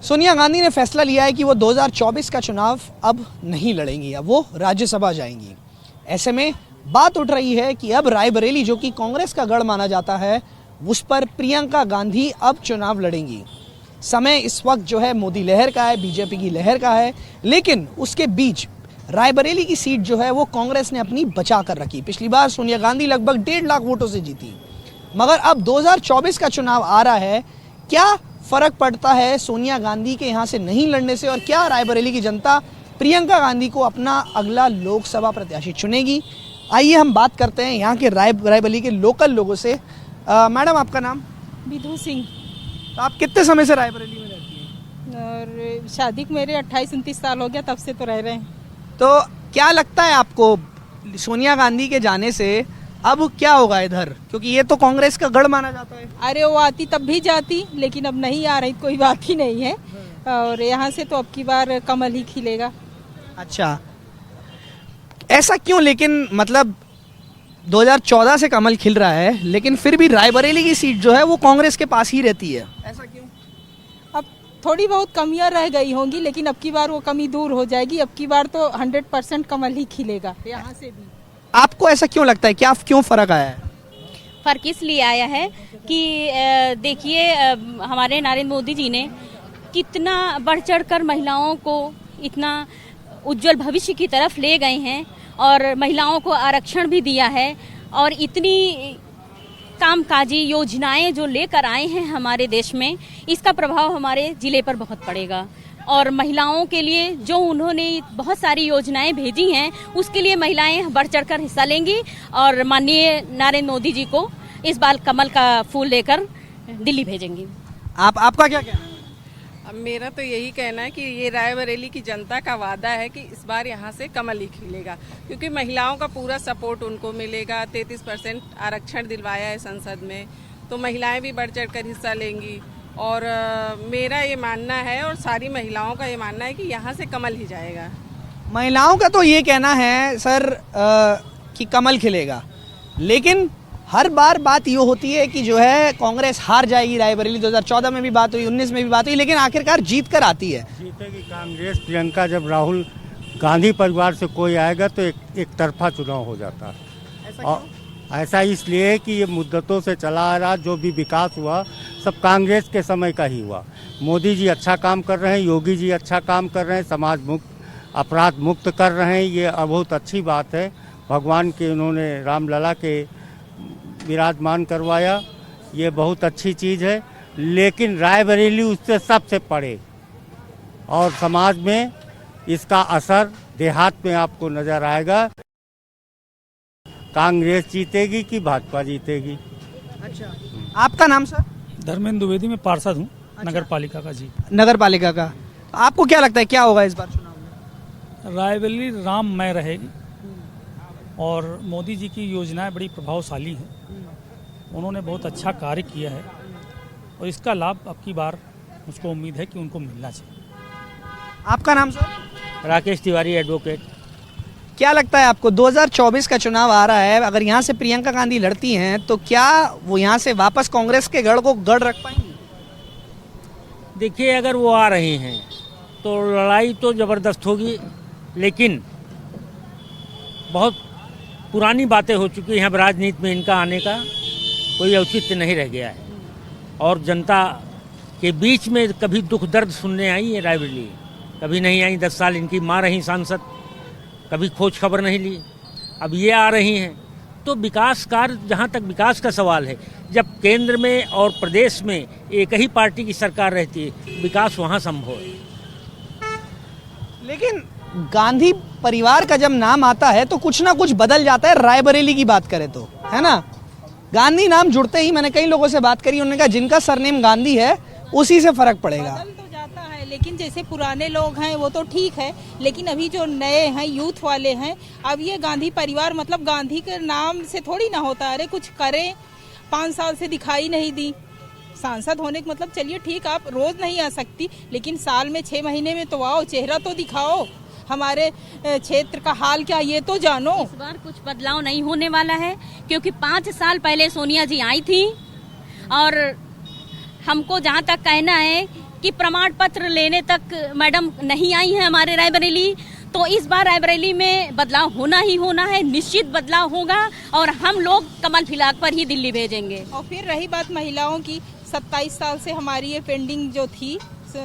सोनिया गांधी ने फैसला लिया है कि वो 2024 का चुनाव अब नहीं लड़ेंगी, अब वो राज्यसभा जाएंगी। ऐसे में बात उठ रही है कि अब रायबरेली, जो कि कांग्रेस का गढ़ माना जाता है, उस पर प्रियंका गांधी अब चुनाव लड़ेंगी। समय इस वक्त जो है मोदी लहर का है, बीजेपी की लहर का है, लेकिन उसके बीच रायबरेली की सीट जो है वो कांग्रेस ने अपनी बचा कर रखी। पिछली बार सोनिया गांधी लगभग 1.5 लाख वोटों से जीती, मगर अब 2024 का चुनाव आ रहा है। क्या फर्क पड़ता है सोनिया गांधी के यहाँ से नहीं लड़ने से, और क्या रायबरेली की जनता प्रियंका गांधी को अपना अगला लोकसभा प्रत्याशी चुनेगी? आइए हम बात करते हैं यहाँ के रायबरेली के लोकल लोगों से। मैडम, आपका नाम? विधु सिंह। तो आप कितने समय से रायबरेली में रहती हैं? और शादी को मेरे 28-29 साल हो गया, तब से तो रह रहे हैं। तो क्या लगता है आपको सोनिया गांधी के जाने से अब क्या होगा इधर, क्योंकि ये तो कांग्रेस का गढ़ माना जाता है? अरे वो आती तब भी जाती, लेकिन अब नहीं आ रही, कोई बात ही नहीं है। और यहाँ से तो अब की बार कमल ही खिलेगा। अच्छा, ऐसा क्यों? लेकिन मतलब 2014 से कमल खिल रहा है, लेकिन फिर भी रायबरेली की सीट जो है वो कांग्रेस के पास ही रहती है, ऐसा क्यों? अब थोड़ी बहुत कमियां रह गई होंगी, लेकिन अब की बार वो कमी दूर हो जाएगी। अब की बार तो 100% कमल ही खिलेगा यहाँ से भी। आपको ऐसा क्यों लगता है, क्या क्यों फर्क आया है? फर्क इसलिए आया है कि देखिए, हमारे नरेंद्र मोदी जी ने कितना बढ़ चढ़ कर महिलाओं को इतना उज्जवल भविष्य की तरफ ले गए हैं, और महिलाओं को आरक्षण भी दिया है, और इतनी कामकाजी योजनाएं जो लेकर आए हैं हमारे देश में, इसका प्रभाव हमारे जिले पर बहुत पड़ेगा। और महिलाओं के लिए जो उन्होंने बहुत सारी योजनाएं भेजी हैं, उसके लिए महिलाएं बढ़ चढ़कर हिस्सा लेंगी, और माननीय नरेंद्र मोदी जी को इस बार कमल का फूल लेकर दिल्ली भेजेंगी। आपका क्या कहना है? अब मेरा तो यही कहना है कि ये रायबरेली की जनता का वादा है कि इस बार यहाँ से कमल ही खिलेगा, क्योंकि महिलाओं का पूरा सपोर्ट उनको मिलेगा। 33% आरक्षण दिलवाया है संसद में, तो महिलाएं भी बढ़ चढ़कर हिस्सा लेंगी। और मेरा ये मानना है, और सारी महिलाओं का ये मानना है कि यहाँ से कमल ही जाएगा। महिलाओं का तो ये कहना है सर कि कमल खिलेगा, लेकिन हर बार बात ये होती है कि जो है कांग्रेस हार जाएगी रायबरेली। 2014 में भी बात हुई, 19 में भी बात हुई, लेकिन आखिरकार जीत कर आती है। जीतेगी कांग्रेस। प्रियंका, जब राहुल गांधी परिवार से कोई आएगा तो एक तरफा चुनाव हो जाता है। और ऐसा इसलिए कि ये मुद्दतों से चला आ रहा, जो भी विकास हुआ सब कांग्रेस के समय का ही हुआ। मोदी जी अच्छा काम कर रहे हैं, योगी जी अच्छा काम कर रहे हैं, समाज मुक्त, अपराध मुक्त कर रहे हैं, ये बहुत अच्छी बात है। भगवान के उन्होंने रामलला के विराजमान करवाया, ये बहुत अच्छी चीज़ है। लेकिन रायबरेली उससे सबसे परे, और समाज में इसका असर देहात में आपको नज़र आएगा। कांग्रेस जीतेगी कि भाजपा जीतेगी? अच्छा, आपका नाम सर? धर्मेंद्र द्विवेदी, मैं पार्षद हूँ। अच्छा। नगर पालिका का। जी, नगर पालिका का। आपको क्या लगता है क्या होगा इस बार चुनाव में? रायबरेली राममय रहेगी, और मोदी जी की योजनाएं बड़ी प्रभावशाली हैं। उन्होंने बहुत अच्छा कार्य किया है, और इसका लाभ अब की बार मुझको उम्मीद है कि उनको मिलना चाहिए। आपका नाम सर? राकेश तिवारी, एडवोकेट। क्या लगता है आपको 2024 का चुनाव आ रहा है, अगर यहाँ से प्रियंका गांधी लड़ती हैं तो क्या वो यहाँ से वापस कांग्रेस के गढ़ को गढ़ रख पाएंगी? देखिए, अगर वो आ रही हैं तो लड़ाई तो ज़बरदस्त होगी, लेकिन बहुत पुरानी बातें हो चुकी हैं। अब राजनीति में इनका आने का कोई औचित्य नहीं रह गया है, और जनता के बीच में कभी दुख दर्द सुनने आई है रायबरेली, कभी नहीं आई। 10 साल इनकी माँ रही सांसद, कभी खोज खबर नहीं ली। अब ये आ रही हैं तो विकास कार्य, जहाँ तक विकास का सवाल है, जब केंद्र में और प्रदेश में एक ही पार्टी की सरकार रहती है, विकास वहाँ संभव है। लेकिन गांधी परिवार का जब नाम आता है तो कुछ ना कुछ बदल जाता है। रायबरेली की बात करें तो, है ना, गांधी नाम जुड़ते ही, मैंने कई लोगों से बात करी, उन्होंने कहा जिनका सरनेम गांधी है उसी से फर्क पड़ेगा। बदल तो जाता है, लेकिन जैसे पुराने लोग हैं वो तो ठीक है, लेकिन अभी जो नए हैं, यूथ वाले हैं, अब ये गांधी परिवार मतलब गांधी के नाम से थोड़ी ना होता है। अरे कुछ करें, 5 साल से दिखाई नहीं दी। सांसद होने का मतलब, चलिए ठीक, आप रोज नहीं आ सकती, लेकिन साल में 6 महीने में तो आओ, चेहरा तो दिखाओ, हमारे क्षेत्र का हाल क्या ये तो जानो। इस बार कुछ बदलाव नहीं होने वाला है, क्योंकि 5 साल पहले सोनिया जी आई थी, और हमको जहाँ तक कहना है कि प्रमाण पत्र लेने तक मैडम नहीं आई है हमारे रायबरेली। तो इस बार रायबरेली में बदलाव होना ही होना है, निश्चित बदलाव होगा और हम लोग कमल फिलाक पर ही दिल्ली भेजेंगे। और फिर रही बात महिलाओं की, 27 साल से हमारी ये पेंडिंग जो थी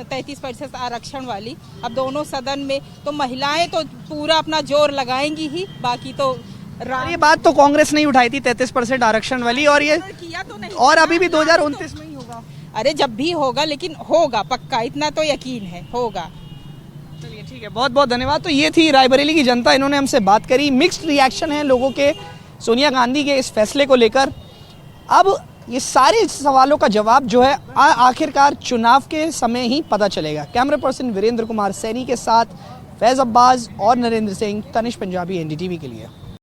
33% आरक्षण वाली, अब दोनों सदन में तो महिलाएं तो पूरा अपना जोर लगाएंगी ही, बाकी तो ये बात तो कांग्रेस नहीं उठाई थी 33% आरक्षण वाली, और ये किया तो नहीं, और अभी भी 2029 में ही होगा। अरे जब भी होगा, लेकिन होगा पक्का, इतना तो यकीन है होगा। चलिए ठीक है, बहुत बहुत धन्यवाद। तो ये थी रायबरेली की जनता, इन्होंने हमसे बात करी। मिक्स्ड रिएक्शन है लोगों के सोनिया गांधी के इस फैसले को लेकर। अब ये सारे सवालों का जवाब जो है आखिरकार चुनाव के समय ही पता चलेगा। कैमरा पर्सन वीरेंद्र कुमार सैनी के साथ फैज अब्बास और नरेंद्र सिंह, तनिष पंजाबी, एनडीटीवी के लिए।